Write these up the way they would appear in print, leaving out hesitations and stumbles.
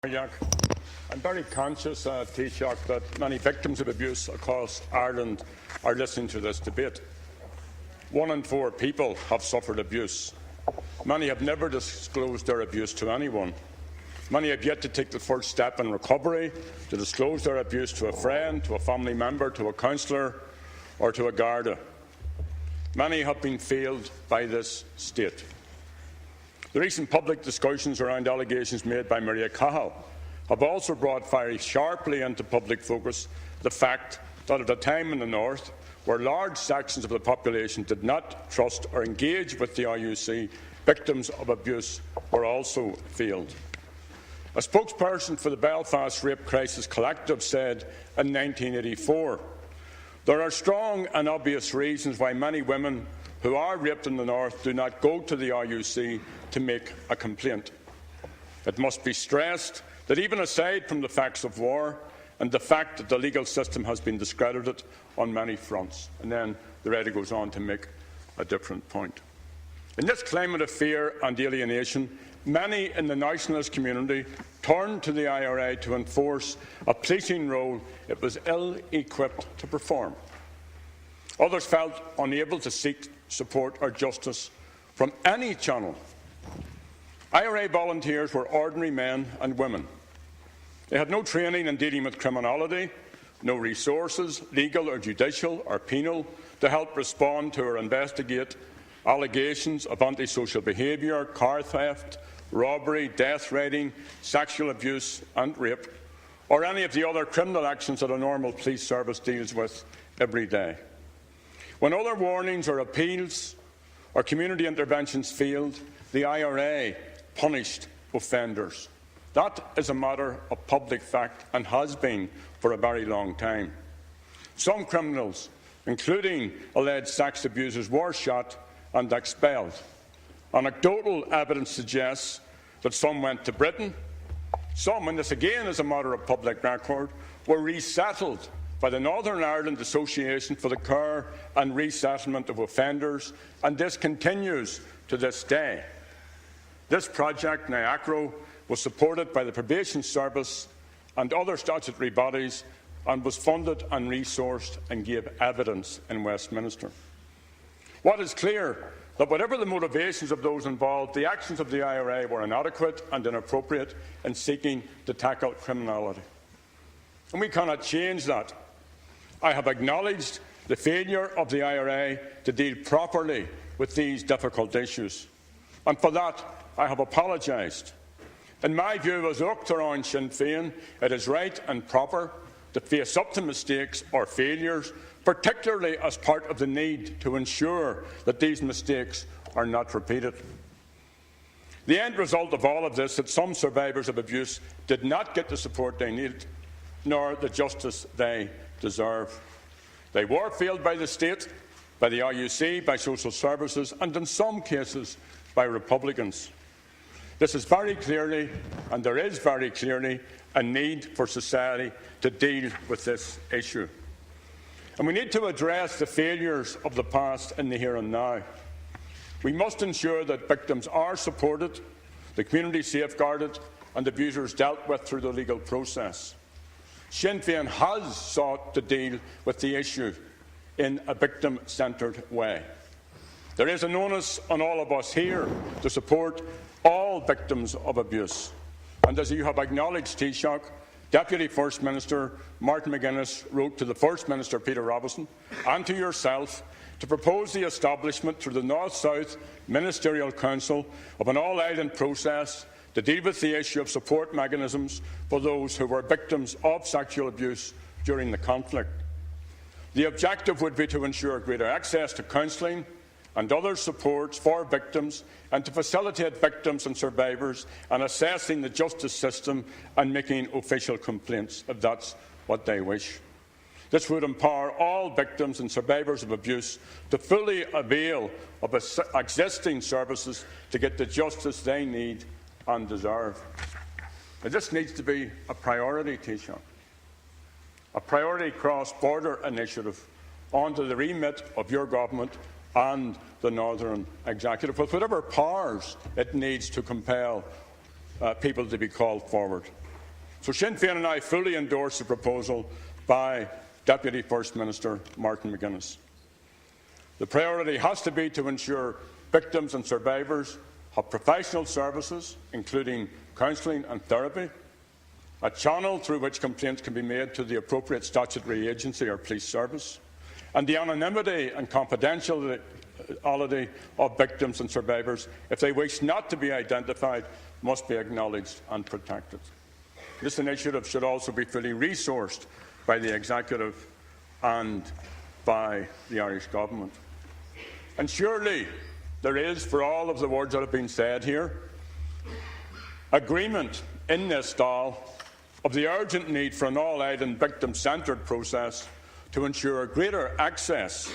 I'm very conscious, Taoiseach, that many victims of abuse across Ireland are listening to this debate. 1 in 4 people have suffered abuse. Many have never disclosed their abuse to anyone. Many have yet to take the first step in recovery, to disclose their abuse to a friend, to a family member, to a counsellor or to a Garda. Many have been failed by this state. The recent public discussions around allegations made by Maria Cahill have also brought very sharply into public focus the fact that at a time in the North, where large sections of the population did not trust or engage with the IUC, victims of abuse were also failed. A spokesperson for the Belfast Rape Crisis Collective said in 1984, "There are strong and obvious reasons why many women who are raped in the North do not go to the IUC to make a complaint. It must be stressed that even aside from the facts of war and the fact that the legal system has been discredited on many fronts." And then the writer goes on to make a different point. In this climate of fear and alienation, many in the nationalist community turned to the IRA to enforce a policing role it was ill-equipped to perform. Others felt unable to seek support or justice from any channel. IRA volunteers were ordinary men and women. They had no training in dealing with criminality, no resources, legal or judicial or penal, to help respond to or investigate allegations of antisocial behaviour, car theft, robbery, death threatening, sexual abuse and rape, or any of the other criminal actions that a normal police service deals with every day. When other warnings or appeals or community interventions failed, the IRA punished offenders. That is a matter of public fact and has been for a very long time. Some criminals, including alleged sex abusers, were shot and expelled. Anecdotal evidence suggests that some went to Britain. Some, and this again is a matter of public record, were resettled by the Northern Ireland Association for the Care and Resettlement of Offenders, and this continues to this day. This project, NIACRO, was supported by the Probation Service and other statutory bodies and was funded and resourced and gave evidence in Westminster. What is clear that whatever the motivations of those involved, the actions of the IRA were inadequate and inappropriate in seeking to tackle criminality. And we cannot change that. I have acknowledged the failure of the IRA to deal properly with these difficult issues, and for that I have apologised. In my view, as Uachtar on Sinn Féin, it is right and proper to face up to mistakes or failures, particularly as part of the need to ensure that these mistakes are not repeated. The end result of all of this is that some survivors of abuse did not get the support they needed, nor the justice they deserve. They were failed by the state, by the IUC, by social services, and in some cases by Republicans. This is very clearly, and there is very clearly, a need for society to deal with this issue. And we need to address the failures of the past in the here and now. We must ensure that victims are supported, the community safeguarded, and abusers dealt with through the legal process. Sinn Féin has sought to deal with the issue in a victim-centred way. There is an onus on all of us here to support all victims of abuse. And as you have acknowledged, Taoiseach, Deputy First Minister Martin McGuinness wrote to the First Minister Peter Robinson and to yourself to propose the establishment through the North-South Ministerial Council of an all-island process to deal with the issue of support mechanisms for those who were victims of sexual abuse during the conflict. The objective would be to ensure greater access to counselling and other supports for victims, and to facilitate victims and survivors in assessing the justice system and making official complaints if that's what they wish. This would empower all victims and survivors of abuse to fully avail of existing services to get the justice they need and deserve. Now, this needs to be a priority, Taoiseach, a priority cross-border initiative onto the remit of your government and the Northern Executive, with whatever powers it needs to compel people to be called forward. So Sinn Féin and I fully endorse the proposal by Deputy First Minister Martin McGuinness. The priority has to be to ensure victims and survivors have professional services, including counselling and therapy, a channel through which complaints can be made to the appropriate statutory agency or police service, and the anonymity and confidentiality of victims and survivors, if they wish not to be identified, must be acknowledged and protected. This initiative should also be fully resourced by the Executive and by the Irish Government. And surely there is, for all of the words that have been said here, agreement in this Dáil of the urgent need for an all-out and victim-centred process to ensure greater access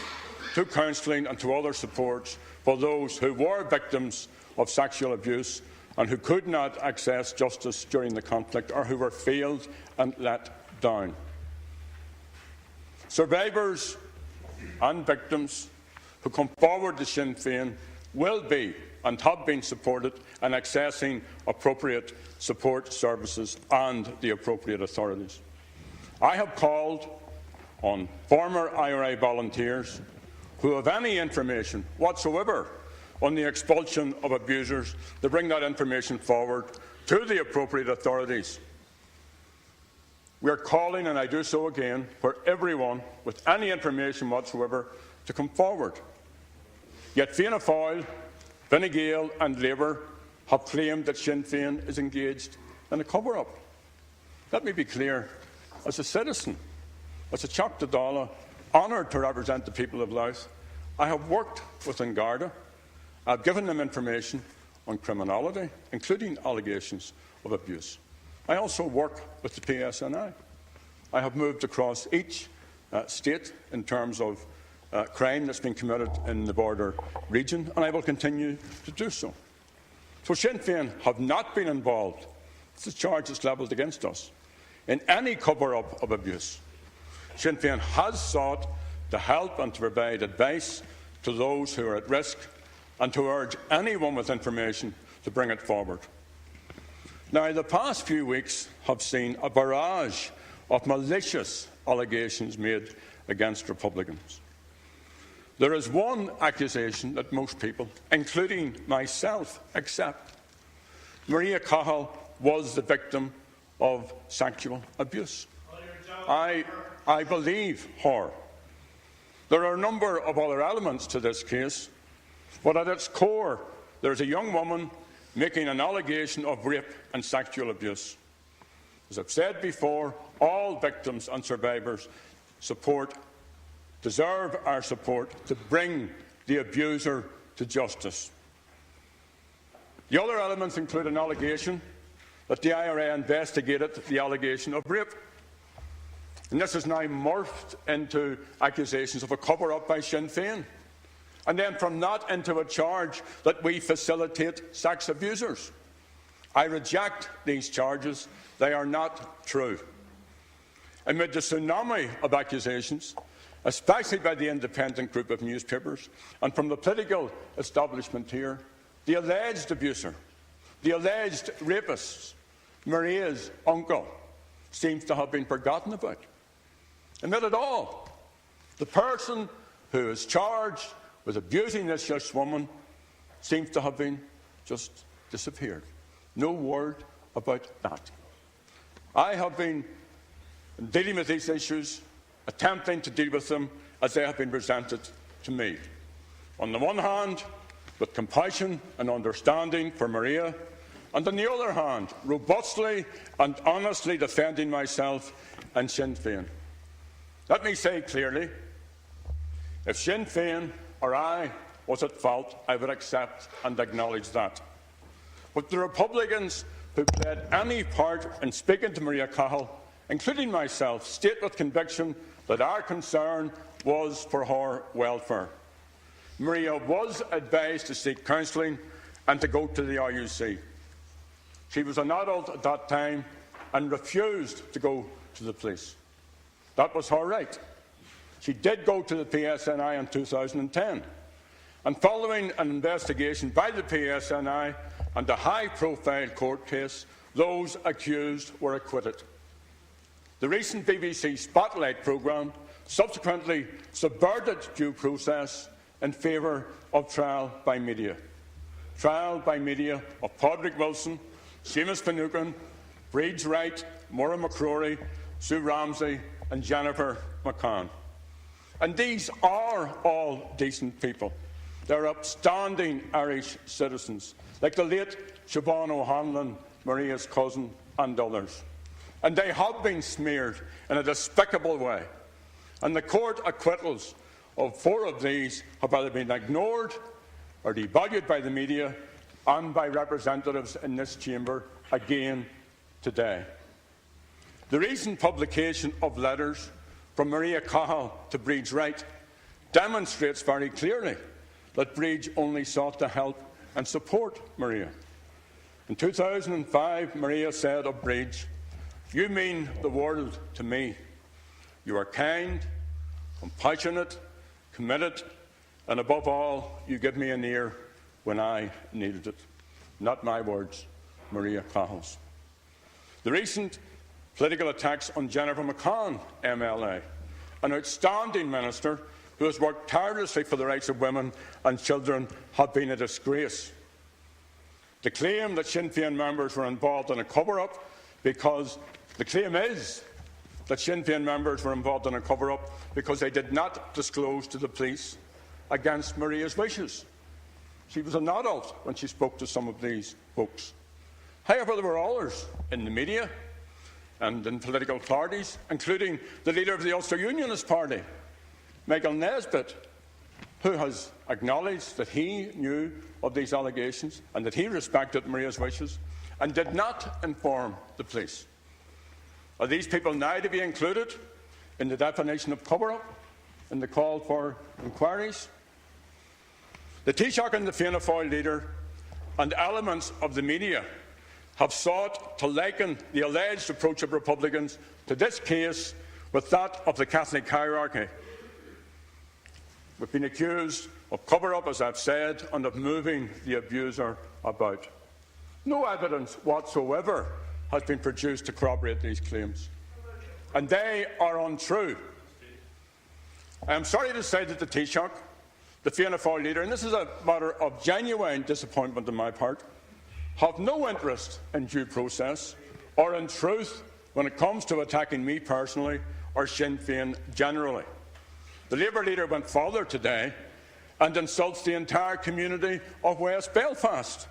to counselling and to other supports for those who were victims of sexual abuse and who could not access justice during the conflict or who were failed and let down. Survivors and victims who come forward to Sinn Féin will be and have been supported in accessing appropriate support services and the appropriate authorities. I have called on former IRA volunteers who have any information whatsoever on the expulsion of abusers to bring that information forward to the appropriate authorities. We are calling, and I do so again, for everyone with any information whatsoever to come forward. Yet Fianna Fáil, Fine Gael and Labour have claimed that Sinn Féin is engaged in a cover-up. Let me be clear. As a citizen, as a Teachta Dála, honoured to represent the people of Louth, I have worked with An Garda. I have given them information on criminality, including allegations of abuse. I also work with the PSNI. I have moved across each state in terms of crime that's been committed in the border region, and I will continue to do so. So Sinn Féin have not been involved, it's a charge that's levelled against us, in any cover-up of abuse. Sinn Féin has sought to help and to provide advice to those who are at risk and to urge anyone with information to bring it forward. Now, the past few weeks have seen a barrage of malicious allegations made against Republicans. There is one accusation that most people, including myself, accept. Maria Cahill was the victim of sexual abuse. I believe her. There are a number of other elements to this case, but at its core, there is a young woman making an allegation of rape and sexual abuse. As I've said before, all victims and survivors deserve our support to bring the abuser to justice. The other elements include an allegation that the IRA investigated the allegation of rape. And this has now morphed into accusations of a cover-up by Sinn Féin. And then from that into a charge that we facilitate sex abusers. I reject these charges. They are not true. Amid the tsunami of accusations, especially by the independent group of newspapers and from the political establishment here, the alleged abuser, the alleged rapist, Maria's uncle, seems to have been forgotten about. Amid it all, the person who is charged with abusing this young woman seems to have been just disappeared. No word about that. I have been dealing with these issues, attempting to deal with them as they have been presented to me. On the one hand, with compassion and understanding for Maria, and on the other hand, robustly and honestly defending myself and Sinn Féin. Let me say clearly, if Sinn Féin or I was at fault, I would accept and acknowledge that. But the Republicans who played any part in speaking to Maria Cahill, including myself, state with conviction that our concern was for her welfare. Maria was advised to seek counselling and to go to the RUC. She was an adult at that time and refused to go to the police. That was her right. She did go to the PSNI in 2010. And following an investigation by the PSNI, and a high-profile court case, those accused were acquitted. The recent BBC Spotlight programme subsequently subverted due process in favour of trial by media. Trial by media of Padraig Wilson, Seamus Finucane, Breeds Wright, Maura McCrory, Sue Ramsey and Jennifer McCann. And these are all decent people. They're upstanding Irish citizens, like the late Siobhan O'Hanlon, Maria's cousin, and others. And they have been smeared in a despicable way. And the court acquittals of 4 of these have either been ignored or devalued by the media and by representatives in this chamber again today. The recent publication of letters from Maria Cahill to Breeds Wright demonstrates very clearly that Breeds only sought to help and support Maria. In 2005, Maria said of Breeds, "You mean the world to me. You are kind, compassionate, committed, and above all, you give me an ear when I needed it." Not my words, Maria Cahill's. The recent political attacks on Jennifer McCann, MLA, an outstanding minister who has worked tirelessly for the rights of women and children, have been a disgrace. The claim that Sinn Féin members were involved in a cover-up, because the claim is that Sinn Féin members were involved in a cover-up because they did not disclose to the police against Maria's wishes. She was an adult when she spoke to some of these folks. However, there were others in the media and in political parties, including the leader of the Ulster Unionist Party, Michael Nesbitt, who has acknowledged that he knew of these allegations and that he respected Maria's wishes and did not inform the police. Are these people now to be included in the definition of cover-up, in the call for inquiries? The Taoiseach and the Fianna Fáil leader and elements of the media have sought to liken the alleged approach of Republicans to this case with that of the Catholic hierarchy. We've been accused of cover-up, as I've said, and of moving the abuser about. No evidence whatsoever has been produced to corroborate these claims, and they are untrue. I am sorry to say that the Taoiseach, the Fianna Fáil leader, and this is a matter of genuine disappointment on my part, have no interest in due process or in truth when it comes to attacking me personally or Sinn Féin generally. The Labour leader went further today and insults the entire community of West Belfast,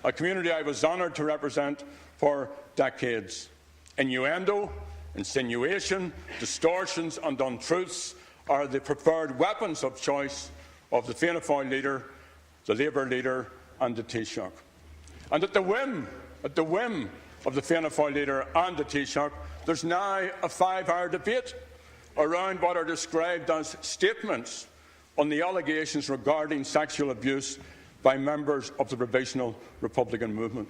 a community I was honoured to represent for decades. Innuendo, insinuation, distortions and untruths are the preferred weapons of choice of the Fianna Fáil leader, the Labour leader and the Taoiseach. And at the whim of the Fianna Fáil leader and the Taoiseach, there's now a 5-hour debate around what are described as statements on the allegations regarding sexual abuse by members of the Provisional Republican movement.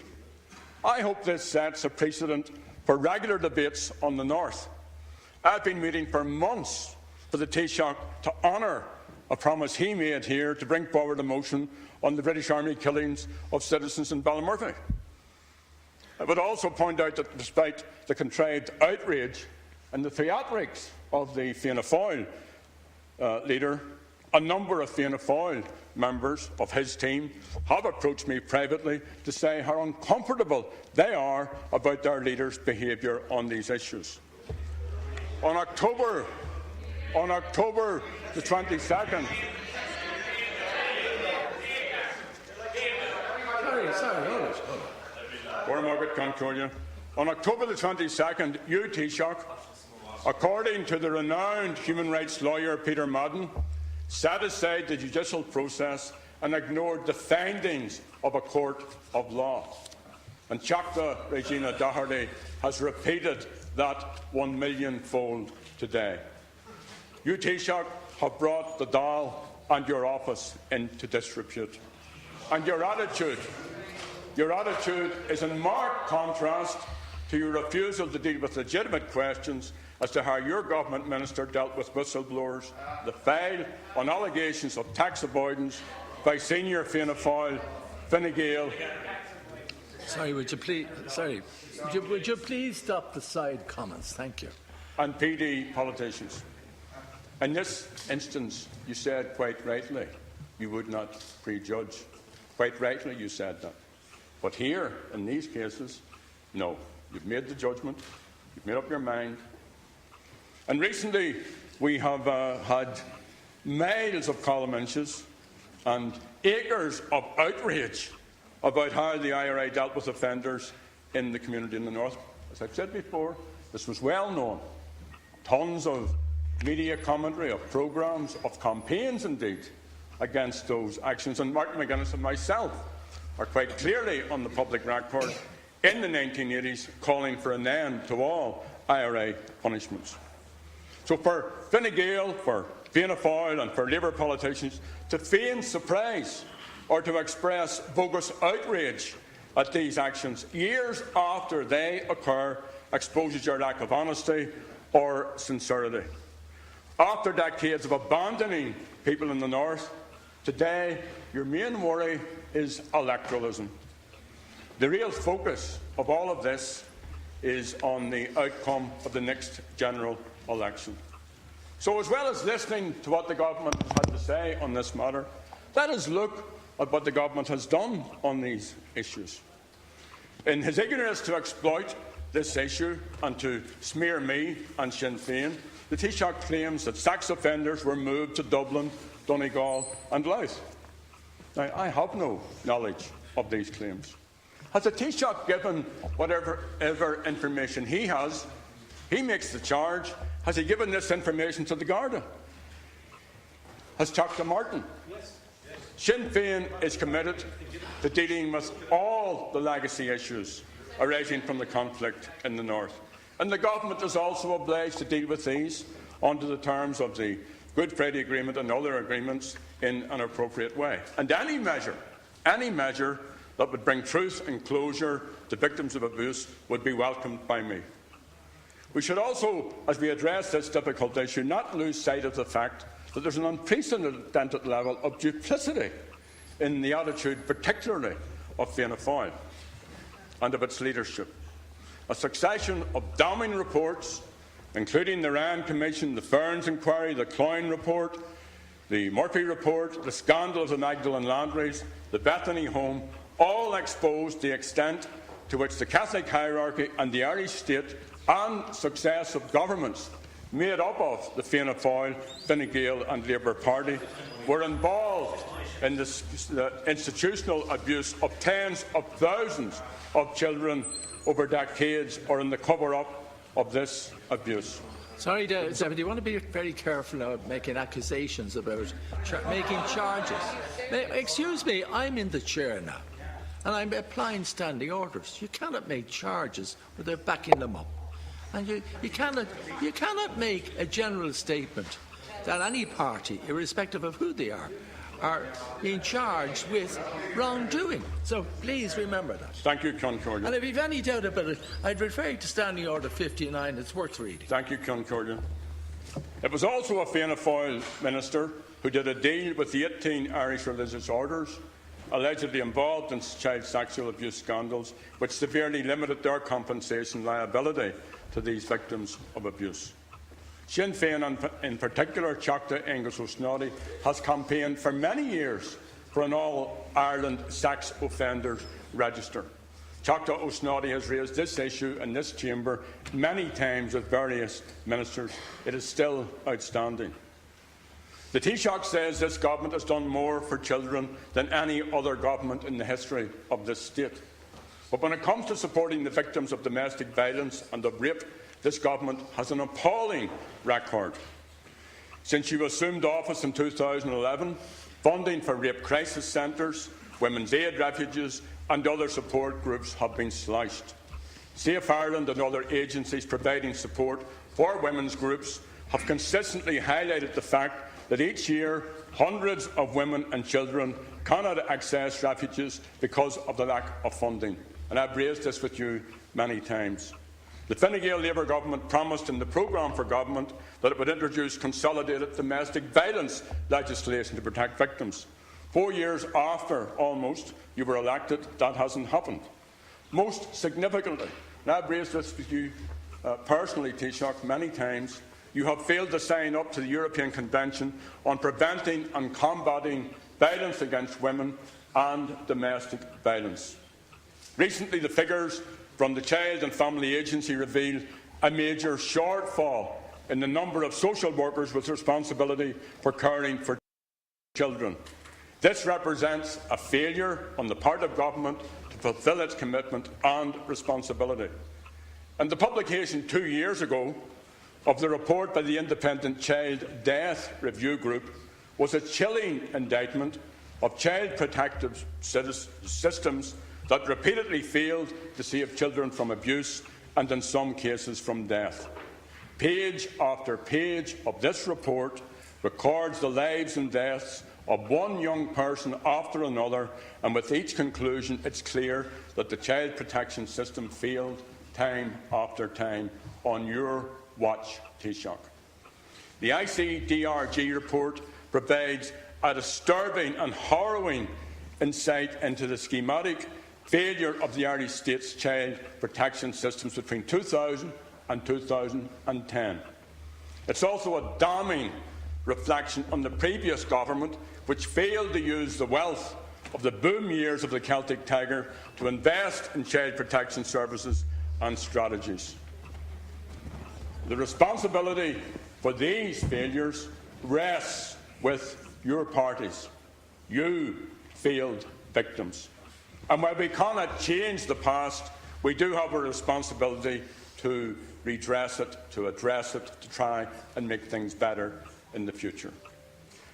I hope this sets a precedent for regular debates on the North. I've been waiting for months for the Taoiseach to honour a promise he made here to bring forward a motion on the British Army killings of citizens in Ballymurphy. I would also point out that despite the contrived outrage and the theatrics of the Fianna Fáil leader, a number of Fianna Fáil members of his team have approached me privately to say how uncomfortable they are about their leader's behaviour on these issues. On October the 22nd, on October the 22nd, you, Taoiseach, according to the renowned human rights lawyer Peter Madden, set aside the judicial process and ignored the findings of a court of law. And Teachta Regina Doherty has repeated that 1 million-fold today. You, Taoiseach, have brought the Dáil and your office into disrepute. And your attitude is in marked contrast to your refusal to deal with legitimate questions as to how your government minister dealt with whistleblowers, the file on allegations of tax avoidance by senior Fianna Fáil Fine Gael Would you please stop the side comments? Thank you. And PD politicians. In this instance, you said quite rightly you would not prejudge. Quite rightly you said that. But here, in these cases, no. You've made the judgment. You've made up your mind. And recently, we have had miles of column inches and acres of outrage about how the IRA dealt with offenders in the community in the north. As I've said before, this was well known. Tons of media commentary, of programmes, of campaigns indeed, against those actions. And Martin McGuinness and myself are quite clearly on the public record in the 1980s calling for an end to all IRA punishments. So for Fine Gael, for Fianna Fáil and for Labour politicians to feign surprise or to express bogus outrage at these actions years after they occur exposes your lack of honesty or sincerity. After decades of abandoning people in the north, today your main worry is electoralism. The real focus of all of this is on the outcome of the next general election. So as well as listening to what the government has had to say on this matter, let us look at what the government has done on these issues. In his eagerness to exploit this issue and to smear me and Sinn Féin, the Taoiseach claims that sex offenders were moved to Dublin, Donegal and Louth. Now, I have no knowledge of these claims. Has the Taoiseach given whatever information he has? He makes the charge. Has he given this information to the Garda? Has Dr. Martin? Yes. Sinn Féin is committed to dealing with all the legacy issues arising from the conflict in the north. And the government is also obliged to deal with these under the terms of the Good Friday Agreement and other agreements in an appropriate way. And any measure that would bring truth and closure to victims of abuse would be welcomed by me. We should also, as we address this difficult issue, not lose sight of the fact that there's an unprecedented level of duplicity in the attitude, particularly of Fianna Fáil and of its leadership. A succession of damning reports, including the Ryan Commission, the Ferns Inquiry, the Cloyne Report, the Murphy Report, the scandal of the Magdalen Landrys, the Bethany Home, all exposed the extent to which the Catholic hierarchy and the Irish state and successive governments made up of the Fianna Fáil, Fine Gael and Labour Party were involved in the institutional abuse of tens of thousands of children over decades, or in the cover-up of this abuse. Sorry, Deputy, you want to be very careful about making accusations about making charges. Excuse me, I'm in the chair now, and I'm applying standing orders. You cannot make charges without backing them up. And you cannot make a general statement that any party, irrespective of who they are being charged with wrongdoing. So please remember that. Thank you, Concordia. And if you've any doubt about it, I'd refer you to Standing Order 59. It's worth reading. Thank you, Concordia. It was also a Fianna Fáil minister who did a deal with the 18 Irish religious orders allegedly involved in child sexual abuse scandals, which severely limited their compensation liability to these victims of abuse. Sinn Féin, and in particular Teachta Angus O'Snoddy, has campaigned for many years for an all-Ireland sex offenders register. Teachta O'Snoddy has raised this issue in this chamber many times with various ministers. It is still outstanding. The Taoiseach says this government has done more for children than any other government in the history of this state. But when it comes to supporting the victims of domestic violence and of rape, this government has an appalling record. Since you assumed office in 2011, funding for rape crisis centres, women's aid refuges and other support groups have been slashed. Safe Ireland and other agencies providing support for women's groups have consistently highlighted the fact that each year hundreds of women and children cannot access refuges because of the lack of funding. And I've raised this with you many times. The Fine Gael Labour government promised in the programme for government that it would introduce consolidated domestic violence legislation to protect victims. 4 years after, almost, you were elected, that hasn't happened. Most significantly, and I've raised this with you personally, Taoiseach, many times, you have failed to sign up to the European Convention on Preventing and Combating Violence Against Women and Domestic Violence. Recently, the figures from the Child and Family Agency revealed a major shortfall in the number of social workers with responsibility for caring for children. This represents a failure on the part of government to fulfil its commitment and responsibility. And the publication 2 years ago of the report by the Independent Child Death Review Group was a chilling indictment of child protective systems that repeatedly failed to save children from abuse and, in some cases, from death. Page after page of this report records the lives and deaths of one young person after another, and with each conclusion it's clear that the child protection system failed time after time on your watch, Taoiseach. The ICDRG report provides a disturbing and harrowing insight into the schematic failure of the Irish State's child protection systems between 2000 and 2010. It's also a damning reflection on the previous government, which failed to use the wealth of the boom years of the Celtic Tiger to invest in child protection services and strategies. The responsibility for these failures rests with your parties. You failed victims. And while we cannot change the past, we do have a responsibility to redress it, to address it, to try and make things better in the future.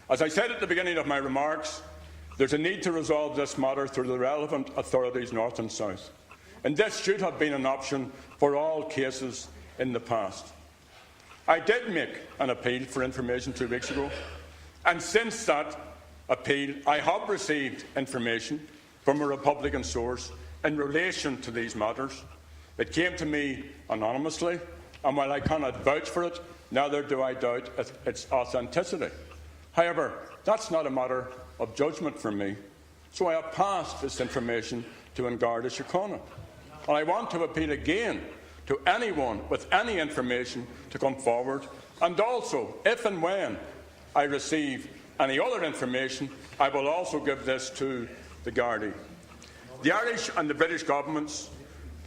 As I said at the beginning of my remarks, there's a need to resolve this matter through the relevant authorities north and south. And this should have been an option for all cases in the past. I did make an appeal for information 2 weeks ago, and since that appeal I have received information from a Republican source in relation to these matters. It came to me anonymously, and while I cannot vouch for it, neither do I doubt its authenticity. However, that's not a matter of judgment for me, so I have passed this information to Garda Síochána. And I want to appeal again to anyone with any information to come forward, and also, if and when I receive any other information, I will also give this to the Gardaí. The Irish and the British governments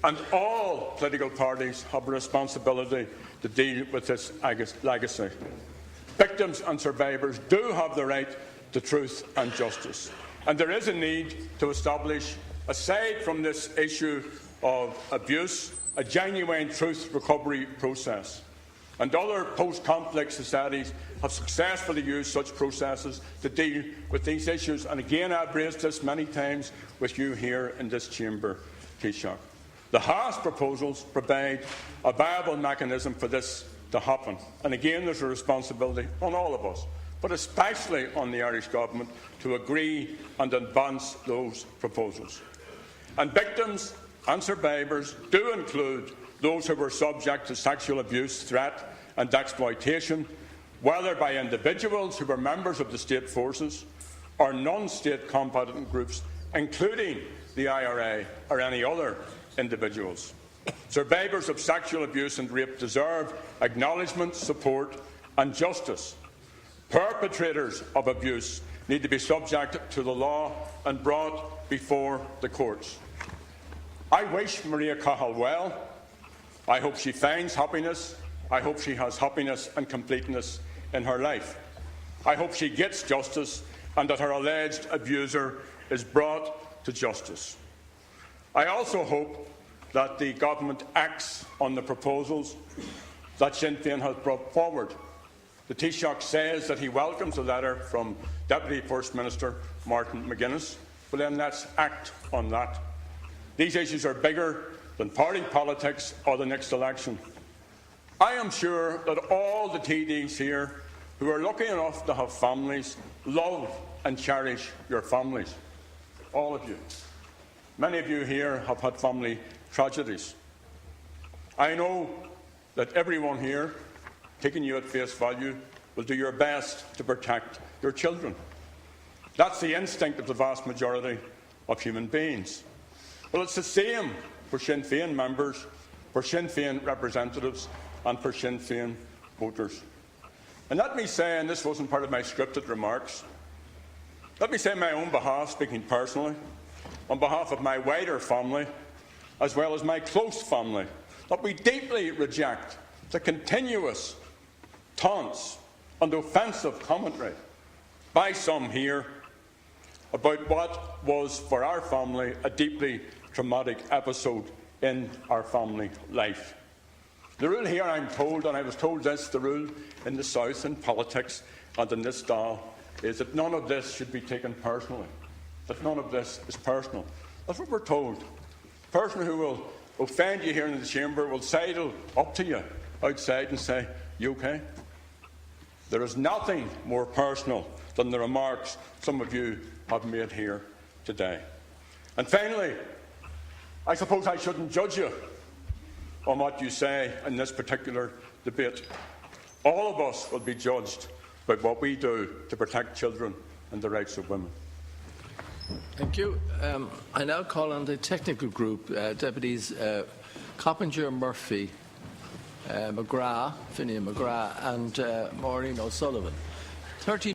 and all political parties have a responsibility to deal with this legacy. Victims and survivors do have the right to truth and justice, and there is a need to establish, aside from this issue of abuse, a genuine truth recovery process. And other post-conflict societies have successfully used such processes to deal with these issues. And again, I've raised this many times with you here in this chamber, Taoiseach. The Haas proposals provide a viable mechanism for this to happen. And again, there's a responsibility on all of us, but especially on the Irish government, to agree and advance those proposals. And victims and survivors do include those who were subject to sexual abuse, threat and exploitation, whether by individuals who were members of the state forces or non-state combatant groups, including the IRA or any other individuals. Survivors of sexual abuse and rape deserve acknowledgement, support and justice. Perpetrators of abuse need to be subject to the law and brought before the courts. I wish Maria Cahill well. I hope she finds happiness. I hope she has happiness and completeness in her life. I hope she gets justice and that her alleged abuser is brought to justice. I also hope that the government acts on the proposals that Sinn Féin has brought forward. The Taoiseach says that he welcomes a letter from Deputy First Minister Martin McGuinness, but then let's act on that. These issues are bigger than party politics or the next election. I am sure that all the TDs here who are lucky enough to have families love and cherish your families. All of you. Many of you here have had family tragedies. I know that everyone here, taking you at face value, will do your best to protect your children. That's the instinct of the vast majority of human beings. Well, it's the same for Sinn Féin members, for Sinn Féin representatives and for Sinn Féin voters. And let me say, and this wasn't part of my scripted remarks, let me say on my own behalf, speaking personally, on behalf of my wider family, as well as my close family, that we deeply reject the continuous taunts and offensive commentary by some here about what was for our family a deeply traumatic episode in our family life. The rule here, I'm told, and I was told this, the rule in the South in politics and in this Dáil, is that none of this should be taken personally, that none of this is personal. That's what we're told. The person who will offend you here in the chamber will sidle up to you outside and say, "You okay?" There is nothing more personal than the remarks some of you have made here today. And finally, I suppose I shouldn't judge you on what you say in this particular debate. All of us will be judged by what we do to protect children and the rights of women. Thank you. I now call on the technical group, Deputies Coppinger, Murphy, McGrath, Finian McGrath and Maureen O'Sullivan. 30